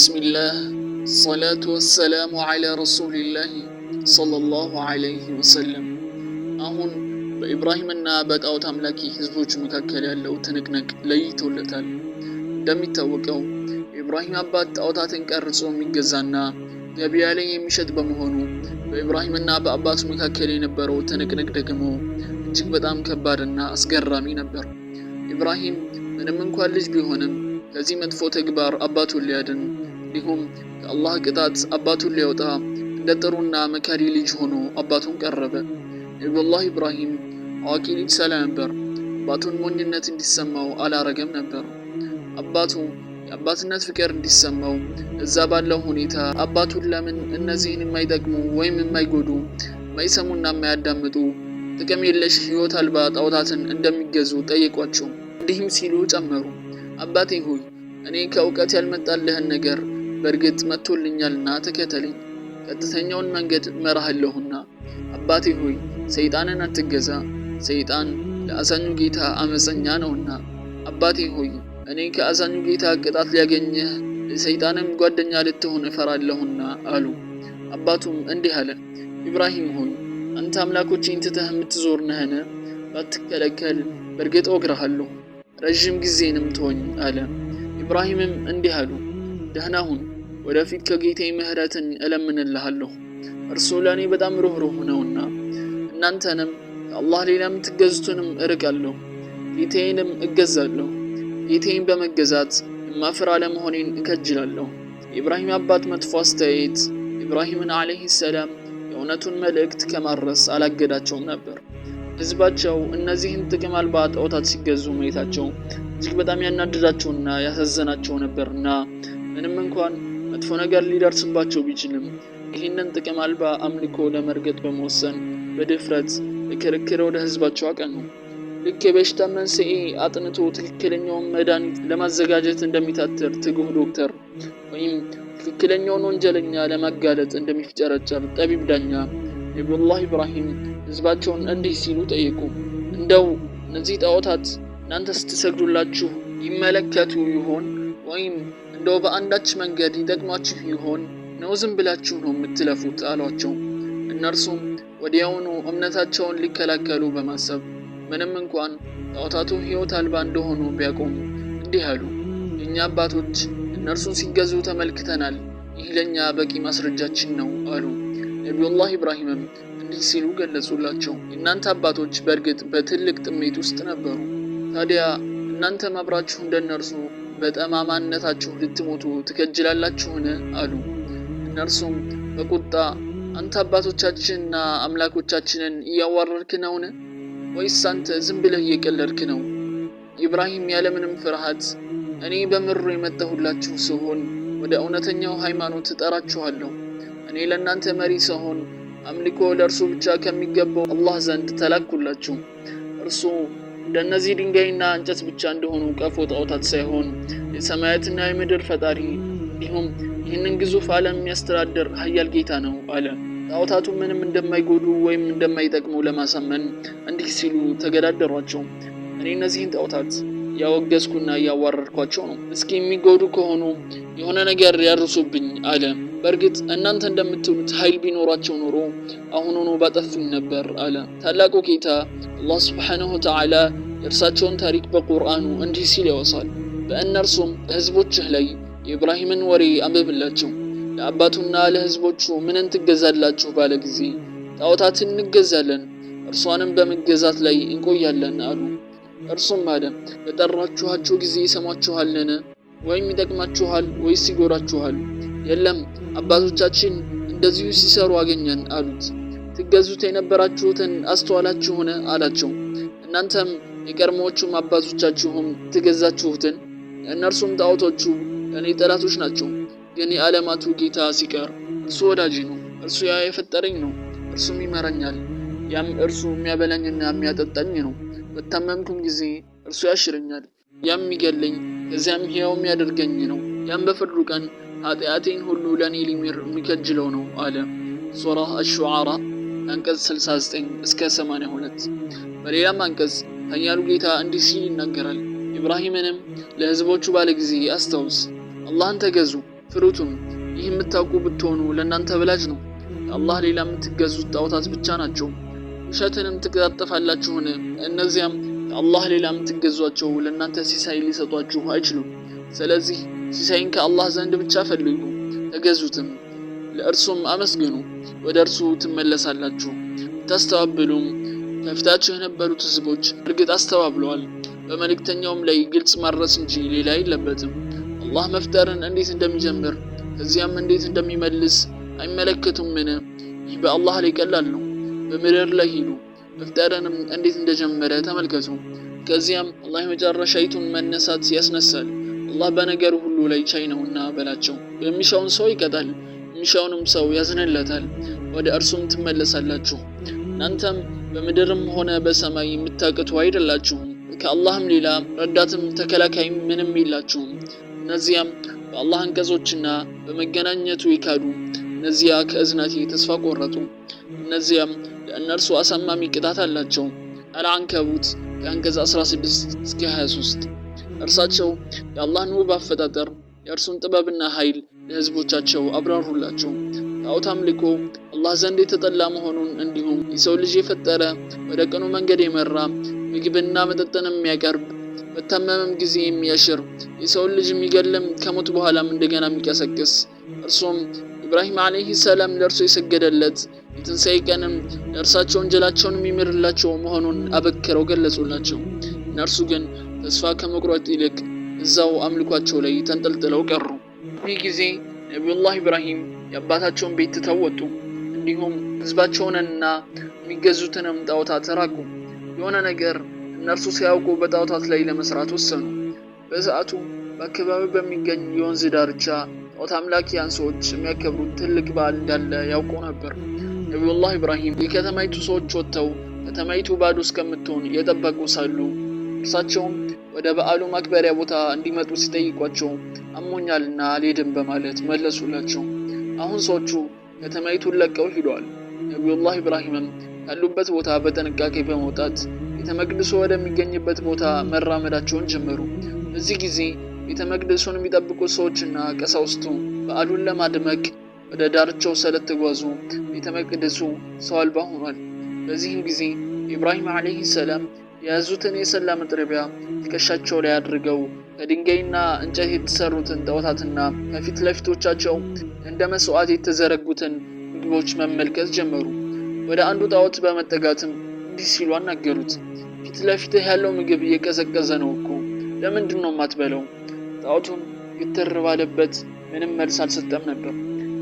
بسم الله الصلاة والسلام على رسول الله صلى الله عليه وسلم አሁን በኢብራሂምና በጣዖት አምላኪ ህዝቦች መካከል ያለው ትንቅንቅ ለይቶለታል። እንደሚታወቀው ኢብራሂም አባት ጣዖታትን ቀርጾ የሚገዛና ገበያ ላይ የሚሸጥ በመሆኑ በኢብራሂምና በአባቱ መካከል የነበረው ትንቅንቅ ደግሞ እጅግ በጣም ከባድና አስገራሚ ነበር። ኢብራሂም ምንም እንኳን ልጅ ቢሆንም ከዚህ መጥፎ ተግባር አባቱን ሊያድን እንዲሁም ከአላህ ቅጣት አባቱን ሊያወጣ እንደ ጥሩና መካሪ ልጅ ሆኖ አባቱን ቀረበ። ነብዩላህ ኢብራሂም አዋቂ ልጅ ስለነበር አባቱን ሞኝነት እንዲሰማው አላረገም ነበር። አባቱ የአባትነት ፍቅር እንዲሰማው እዛ ባለው ሁኔታ አባቱን ለምን እነዚህን የማይጠቅሙ ወይም የማይጎዱ የማይሰሙና የማያዳምጡ ጥቅም የለሽ ህይወት አልባ ጣዖታትን እንደሚገዙ ጠየቋቸው። እንዲህም ሲሉ ጨመሩ፣ አባቴ ሆይ እኔ ከእውቀት ያልመጣልህን ነገር በእርግጥ መጥቶልኛልና ተከተለኝ፣ ቀጥተኛውን መንገድ መራሃለሁና። አባቴ ሆይ ሰይጣንን አትገዛ፣ ሰይጣን ለአዛኙ ጌታ አመፀኛ ነውና። አባቴ ሆይ እኔ ከአዛኙ ጌታ ቅጣት ሊያገኝህ ሰይጣንም ጓደኛ ልትሆን እፈራለሁና አሉ። አባቱም እንዲህ አለ፣ ኢብራሂም ሆይ አንተ አምላኮችን ትተህ የምትዞር ነህን? ባትከለከል በእርግጥ እወግርሃለሁ፣ ረዥም ጊዜንም ተወኝ አለ። ኢብራሂምም እንዲህ አሉ፣ ደህና ሁን፣ ወደፊት ከጌታዬ ምህረትን እለምንልሃለሁ፣ እርሱ ለእኔ በጣም ሩህሩህ ነውና። እናንተንም ከአላህ ሌላ የምትገዙትንም እርቃለሁ፣ ጌታዬንም እገዛለሁ። ጌታዬን በመገዛት የማፍር አለመሆኔን እከጅላለሁ። የኢብራሂም አባት መጥፎ አስተያየት ኢብራሂምን አለይሂ ሰላም የእውነቱን መልእክት ከማድረስ አላገዳቸውም ነበር። ህዝባቸው እነዚህን ጥቅም አልባ ጣዖታት ሲገዙ ማየታቸው እጅግ በጣም ያናደዳቸውና ያሳዘናቸው ነበርና ምንም እንኳን መጥፎ ነገር ሊደርስባቸው ቢችልም ይህንን ጥቅም አልባ አምልኮ ለመርገጥ በመወሰን በድፍረት በክርክር ወደ ህዝባቸው አቀኑ። ልክ የበሽታ መንስኤ አጥንቶ ትክክለኛውን መድኃኒት ለማዘጋጀት እንደሚታትር ትጉህ ዶክተር ወይም ትክክለኛውን ወንጀለኛ ለማጋለጥ እንደሚፍጨረጨር ጠቢብ ዳኛ ነብዩላህ ኢብራሂም ህዝባቸውን እንዲህ ሲሉ ጠየቁ፣ እንደው እነዚህ ጣዖታት እናንተ ስትሰግዱላችሁ ይመለከቱ ይሆን? ወይም እንደው በአንዳች መንገድ ይጠቅሟችሁ ይሆን? ነው ዝም ብላችሁ ነው የምትለፉት አሏቸው። እነርሱም ወዲያውኑ እምነታቸውን ሊከላከሉ በማሰብ ምንም እንኳን ጣዖታቱ ህይወት አልባ እንደሆኑ ቢያቆሙ እንዲህ አሉ፣ የእኛ አባቶች እነርሱን ሲገዙ ተመልክተናል፣ ይህ ለእኛ በቂ ማስረጃችን ነው አሉ። ነብዩላህ ኢብራሂምም እንዲህ ሲሉ ገለጹላቸው፣ እናንተ አባቶች በእርግጥ በትልቅ ጥሜት ውስጥ ነበሩ። ታዲያ እናንተም አብራችሁ እንደነርሱ በጠማማነታችሁ ልትሞቱ ትከጅላላችሁን? አሉ። እነርሱም በቁጣ አንተ አባቶቻችንና አምላኮቻችንን እያዋረድክ ነውን? ወይስ አንተ ዝም ብለህ እየቀለድክ ነው? ኢብራሂም ያለምንም ፍርሃት እኔ በምሩ የመጣሁላችሁ ስሆን ወደ እውነተኛው ሃይማኖት እጠራችኋለሁ። እኔ ለእናንተ መሪ ስሆን አምልኮ ለእርሱ ብቻ ከሚገባው አላህ ዘንድ ተላኩላችሁ። እርሱ እንደነዚህ ድንጋይና እንጨት ብቻ እንደሆኑ ቀፎ ጣዖታት ሳይሆን የሰማያትና የምድር ፈጣሪ እንዲሁም ይህንን ግዙፍ ዓለም የሚያስተዳድር ኃያል ጌታ ነው አለ። ጣዖታቱ ምንም እንደማይጎዱ ወይም እንደማይጠቅሙ ለማሳመን እንዲህ ሲሉ ተገዳደሯቸው፣ እኔ እነዚህን ጣዖታት ያወገዝኩና እያዋረድኳቸው ነው። እስኪ የሚጎዱ ከሆኑ የሆነ ነገር ያርሱብኝ አለ። በእርግጥ እናንተ እንደምትሉት ኃይል ቢኖራቸው ኖሮ አሁኑኑ ባጠፉኝ ነበር አለ። ታላቁ ጌታ አላህ ሱብሓነሁ ወተዓላ የእርሳቸውን ታሪክ በቁርአኑ እንዲህ ሲል ያወሳል፣ በእነርሱም ህዝቦችህ ላይ የኢብራሂምን ወሬ አንብብላቸው። ለአባቱና ለህዝቦቹ ምንን ትገዛላችሁ ባለ ጊዜ ጣዖታትን እንገዛለን፣ እርሷንም በመገዛት ላይ እንቆያለን አሉ። እርሱም አለ፣ በጠራችኋቸው ጊዜ ይሰማችኋልን? ወይም ይጠቅማችኋል ወይስ ይጎዳችኋል? የለም አባቶቻችን እንደዚሁ ሲሰሩ አገኘን አሉት። ትገዙት የነበራችሁትን አስተዋላችሁን? አላቸው። እናንተም የቀድሞዎቹም አባቶቻችሁም ትገዛችሁትን? እነርሱም ጣዖቶቹ ለእኔ ጠላቶች ናቸው፣ ግን የዓለማቱ ጌታ ሲቀር እርሱ ወዳጅ ነው። እርሱ ያ የፈጠረኝ ነው፣ እርሱም ይመራኛል። ያም እርሱ የሚያበላኝና የሚያጠጣኝ ነው። በታመምኩም ጊዜ እርሱ ያሽረኛል። ያም የሚገለኝ ከዚያም ሕያው የሚያደርገኝ ነው። ያም በፍርዱ ቀን ኃጢአቴን ሁሉ ለእኔ ሊምር የሚከጅለው ነው አለ። ሱራ አሹዓራ አንቀጽ 69 እስከ 82። በሌላም አንቀጽ ኃያሉ ጌታ እንዲህ ሲል ይናገራል፣ ኢብራሂምንም ለህዝቦቹ ባለ ጊዜ አስታውስ፣ አላህን ተገዙ፣ ፍሩቱም ይህ የምታውቁ ብትሆኑ ለእናንተ በላጅ ነው። ከአላህ ሌላ የምትገዙት ጣዖታት ብቻ ናቸው። ውሸትንም ትቀጣጠፋላችሁን? እነዚያም ከአላህ ሌላ የምትገዟቸው ለእናንተ ሲሳይ ሊሰጧችሁ አይችሉም። ስለዚህ ሲሳይን ከአላህ ዘንድ ብቻ ፈልጉ፣ ተገዙትም፣ ለእርሱም አመስግኑ፣ ወደ እርሱ ትመለሳላችሁ። ብታስተባብሉም ከፊታችሁ የነበሩት ህዝቦች እርግጥ አስተባብለዋል። በመልእክተኛውም ላይ ግልጽ ማድረስ እንጂ ሌላ የለበትም። አላህ መፍጠርን እንዴት እንደሚጀምር ከዚያም እንዴት እንደሚመልስ አይመለከቱምን? ይህ በአላህ ላይ ቀላል ነው። በምድር ላይ ሂዱ፣ መፍጠርንም እንዴት እንደጀመረ ተመልከቱ። ከዚያም አላህ የመጨረሻይቱን መነሳት ያስነሳል። አላህ በነገር ሁሉ ላይ ቻይ ነውና በላቸው። የሚሻውን ሰው ይቀጣል፣ የሚሻውንም ሰው ያዝንለታል። ወደ እርሱም ትመለሳላችሁ። እናንተም በምድርም ሆነ በሰማይ የምታቅቱ አይደላችሁም። ከአላህም ሌላ ረዳትም ተከላካይም ምንም የላችሁም። እነዚያም በአላህ አንቀጾችና በመገናኘቱ ይካዱ፣ እነዚያ ከእዝነቴ ተስፋ ቆረጡ። እነዚያም ለእነርሱ አሳማሚ ቅጣት አላቸው። አልዓንከቡት ከአንቀጽ 16 እስከ 23። እርሳቸው የአላህን ውብ አፈጣጠር የእርሱን ጥበብና ኃይል ለህዝቦቻቸው አብራሩላቸው። ጣዖት አምልኮ አላህ ዘንድ የተጠላ መሆኑን እንዲሁም የሰው ልጅ የፈጠረ ወደ ቀኑ መንገድ የመራ ምግብና መጠጥን የሚያቀርብ በታመመም ጊዜ የሚያሽር የሰውን ልጅ የሚገለም ከሞት በኋላም እንደገና የሚቀሰቅስ እርሱም ኢብራሂም አለይሂ ሰላም ለእርሱ የሰገደለት የትንሣኤ ቀንም ለእርሳቸው ወንጀላቸውን የሚምርላቸው መሆኑን አበክረው ገለጹላቸው። እነርሱ ግን ተስፋ ከመቁረጥ ይልቅ እዛው አምልኳቸው ላይ ተንጠልጥለው ቀሩ። ይህ ጊዜ ነቢዩላህ ኢብራሂም የአባታቸውን ቤት ትተው ወጡ። እንዲሁም ህዝባቸውንና የሚገዙትንም ጣዖታት ራቁ። የሆነ ነገር እነርሱ ሲያውቁ በጣዖታት ላይ ለመስራት ወሰኑ። በሰዓቱ በአካባቢው በሚገኝ የወንዝ ዳርቻ ጣዖት አምላኪያን ሰዎች የሚያከብሩት ትልቅ በዓል እንዳለ ያውቁ ነበር። ነቢዩላህ ኢብራሂም የከተማይቱ ሰዎች ወጥተው ከተማይቱ ባዶ እስከምትሆን እየጠበቁ ሳሉ እርሳቸውም ወደ በዓሉ ማክበሪያ ቦታ እንዲመጡ ሲጠይቋቸው አሞኛልና አልሄድም በማለት መለሱላቸው። አሁን ሰዎቹ ከተማይቱን ለቀው ሂደዋል። ነቢዩላህ ኢብራሂምም ካሉበት ቦታ በጥንቃቄ በመውጣት ቤተ መቅደሱ ወደሚገኝበት ቦታ መራመዳቸውን ጀመሩ። በዚህ ጊዜ ቤተ መቅደሱን የሚጠብቁት ሰዎችና ቀሳውስቱ በዓሉን ለማድመቅ ወደ ዳርቻው ስለተጓዙ ቤተ መቅደሱ ሰው አልባ ሆኗል። በዚህም ጊዜ ኢብራሂም አለይሂ ሰላም የያዙትን የሰላ መጥረቢያ ትከሻቸው ላይ አድርገው ከድንጋይና እንጨት የተሰሩትን ጣዖታትና ከፊት ለፊቶቻቸው እንደ መስዋዕት የተዘረጉትን ምግቦች መመልከት ጀመሩ። ወደ አንዱ ጣዖት በመጠጋትም እንዲህ ሲሉ አናገሩት። ፊት ለፊትህ ያለው ምግብ እየቀዘቀዘ ነው እኮ ለምንድን ነው የማትበለው? ጣዖቱን ግትር ባለበት ምንም መልስ አልሰጠም ነበር።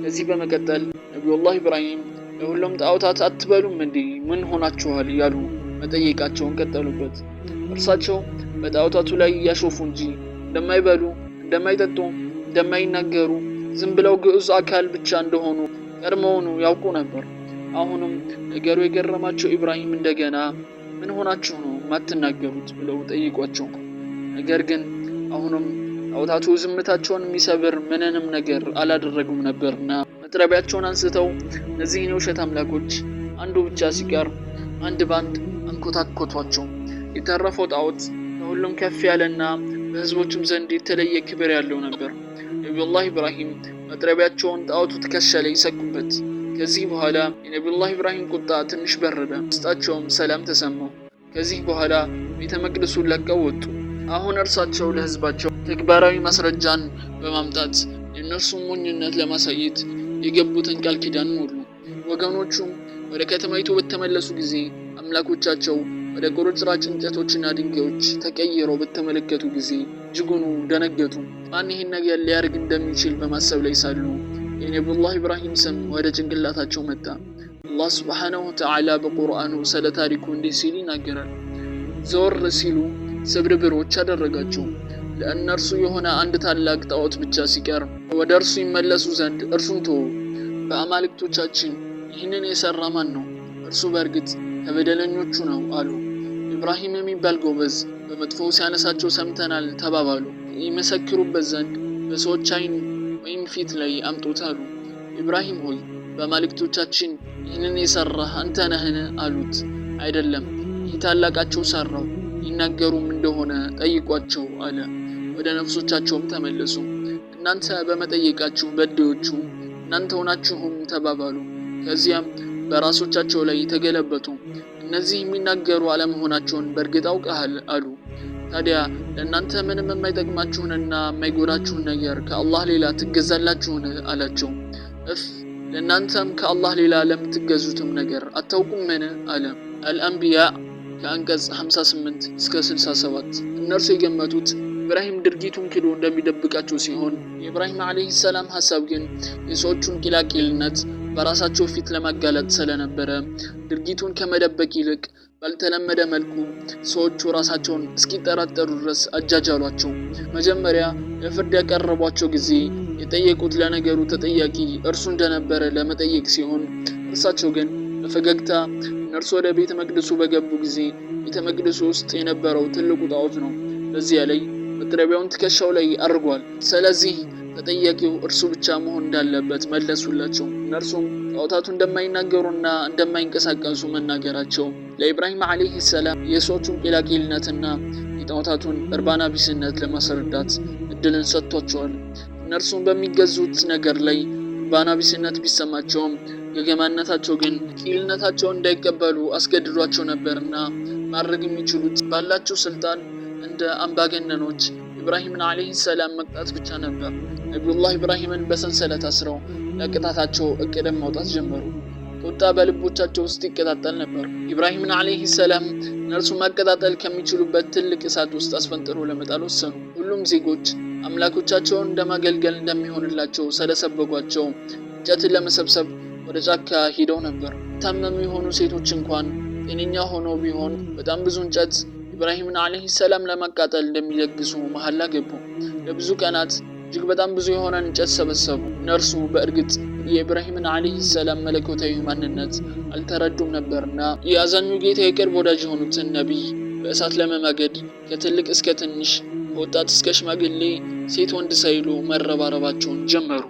ከዚህ በመቀጠል ነቢዩላህ ኢብራሂም ለሁሉም ጣዖታት አትበሉም እንዴ? ምን ሆናችኋል? እያሉ መጠየቃቸውን ቀጠሉበት። እርሳቸው በጣዖታቱ ላይ እያሾፉ እንጂ እንደማይበሉ፣ እንደማይጠጡ፣ እንደማይናገሩ ዝም ብለው ግዑዝ አካል ብቻ እንደሆኑ ቀድሞውኑ ያውቁ ነበር። አሁንም ነገሩ የገረማቸው ኢብራሂም እንደገና ምን ሆናችሁ ነው ማትናገሩት ብለው ጠይቋቸው። ነገር ግን አሁንም ጣዖታቱ ዝምታቸውን የሚሰብር ምንንም ነገር አላደረጉም ነበርና መጥረቢያቸውን አንስተው እነዚህን የውሸት አምላኮች አንዱ ብቻ ሲቀር አንድ ባንድ አንኮታኮቷቸው። የተረፈው ጣዖት ከሁሉም ከፍ ያለና በህዝቦችም ዘንድ የተለየ ክብር ያለው ነበር። ነቢዩላህ ኢብራሂም መጥረቢያቸውን ጣዖቱ ትከሻ ላይ ይሰኩበት። ከዚህ በኋላ የነቢዩላህ ኢብራሂም ቁጣ ትንሽ በረደ፣ ውስጣቸውም ሰላም ተሰማው። ከዚህ በኋላ ቤተ መቅደሱን ለቀው ወጡ። አሁን እርሳቸው ለህዝባቸው ተግባራዊ ማስረጃን በማምጣት የእነርሱን ሞኝነት ለማሳየት የገቡትን ቃል ኪዳን ሞሉ። ወገኖቹም ወደ ከተማይቱ በተመለሱ ጊዜ አምላኮቻቸው ወደ ቁርጭራጭ እንጨቶችና ድንጋዮች ተቀይረው በተመለከቱ ጊዜ እጅጉኑ ደነገጡ። ማን ይህን ነገር ሊያደርግ እንደሚችል በማሰብ ላይ ሳሉ የነቢዩላህ ኢብራሂም ስም ወደ ጭንቅላታቸው መጣ። አላህ ሱብሓነሁ ወተዓላ በቁርአኑ ስለ ታሪኩ እንዲህ ሲል ይናገራል። ዞር ሲሉ ስብርብሮች አደረጋቸው። ለእነርሱ የሆነ አንድ ታላቅ ጣዖት ብቻ ሲቀር ወደ እርሱ ይመለሱ ዘንድ እርሱን ተወ። በአማልክቶቻችን ይህንን የሰራ ማን ነው? እርሱ በእርግጥ ከበደለኞቹ ነው አሉ። ኢብራሂም የሚባል ጎበዝ በመጥፎ ሲያነሳቸው ሰምተናል ተባባሉ። ይመሰክሩበት ዘንድ በሰዎች አይን ወይም ፊት ላይ አምጡት አሉ። ኢብራሂም ሆይ በአማልክቶቻችን ይህንን የሰራህ አንተ ነህን? አሉት። አይደለም፣ ይህ ታላቃቸው ሰራው፣ ይናገሩም እንደሆነ ጠይቋቸው አለ። ወደ ነፍሶቻቸውም ተመለሱ። እናንተ በመጠየቃችሁ በድዮቹ እናንተ ሆናችሁም ተባባሉ። ከዚያም በራሶቻቸው ላይ ተገለበጡ። እነዚህ የሚናገሩ አለመሆናቸውን በእርግጥ አውቀሃል አሉ። ታዲያ ለእናንተ ምንም የማይጠቅማችሁንና የማይጎዳችሁን ነገር ከአላህ ሌላ ትገዛላችሁን አላቸው። ለእናንተም ከአላህ ሌላ ለምትገዙትም ነገር አታውቁምን አለ። አልአንቢያ ከአንቀጽ 58 እስከ 67። እነርሱ የገመቱት ኢብራሂም ድርጊቱን ክዶ እንደሚደብቃቸው ሲሆን የኢብራሂም አለይሂ ሰላም ሐሳብ ግን የሰዎቹን ቂላቂልነት በራሳቸው ፊት ለማጋለጥ ስለነበረ ድርጊቱን ከመደበቅ ይልቅ ባልተለመደ መልኩ ሰዎቹ ራሳቸውን እስኪጠራጠሩ ድረስ አጃጃሏቸው። መጀመሪያ ለፍርድ ያቀረቧቸው ጊዜ የጠየቁት ለነገሩ ተጠያቂ እርሱ እንደነበረ ለመጠየቅ ሲሆን እርሳቸው ግን በፈገግታ እነርሱ ወደ ቤተ መቅደሱ በገቡ ጊዜ ቤተ መቅደሱ ውስጥ የነበረው ትልቁ ጣዖት ነው። በዚያ ላይ መጥረቢያውን ትከሻው ላይ አድርጓል። ስለዚህ ተጠያቂው እርሱ ብቻ መሆን እንዳለበት መለሱላቸው። እነርሱም ጣዖታቱ እንደማይናገሩና እንደማይንቀሳቀሱ መናገራቸው ለኢብራሂም አለይሂ ሰላም የሰዎቹን ቂላቂልነትና የጣዖታቱን እርባና ቢስነት ለማስረዳት እድልን ሰጥቷቸዋል። እነርሱም በሚገዙት ነገር ላይ እርባና ቢስነት ቢሰማቸውም ገገማነታቸው ግን ቂልነታቸውን እንዳይቀበሉ አስገድዷቸው ነበርና ማድረግ የሚችሉት ባላቸው ስልጣን እንደ አምባገነኖች ኢብራሂምን አለይሂ ሰላም መቅጣት ብቻ ነበር። ነቢዩላህ ኢብራሂምን በሰንሰለት አስረው ለቅጣታቸው እቅድም ማውጣት ጀመሩ። ቁጣ በልቦቻቸው ውስጥ ይቀጣጠል ነበር። ኢብራሂምን አለይሂ ሰላም እነርሱ ማቀጣጠል ከሚችሉበት ትልቅ እሳት ውስጥ አስፈንጥሮ ለመጣል ወሰኑ። ሁሉም ዜጎች አምላኮቻቸውን እንደማገልገል እንደሚሆንላቸው ስለሰበጓቸው እንጨትን ለመሰብሰብ ወደ ጫካ ሄደው ነበር። ታመሙ የሆኑ ሴቶች እንኳን ጤነኛ ሆነው ቢሆን በጣም ብዙ እንጨት ኢብራሂምን አለይሂ ሰላም ለማቃጠል እንደሚለግሱ መሐላ ገቡ። ለብዙ ቀናት እጅግ በጣም ብዙ የሆነ እንጨት ሰበሰቡ። እነርሱ በእርግጥ የኢብራሂምን አለይሂ ሰላም መለኮታዊ ማንነት አልተረዱም ነበርና የአዛኙ ጌታ የቅርብ ወዳጅ የሆኑትን ነቢይ በእሳት ለመማገድ ከትልቅ እስከ ትንሽ ከወጣት እስከ ሽማግሌ ሴት ወንድ ሳይሉ መረባረባቸውን ጀመሩ።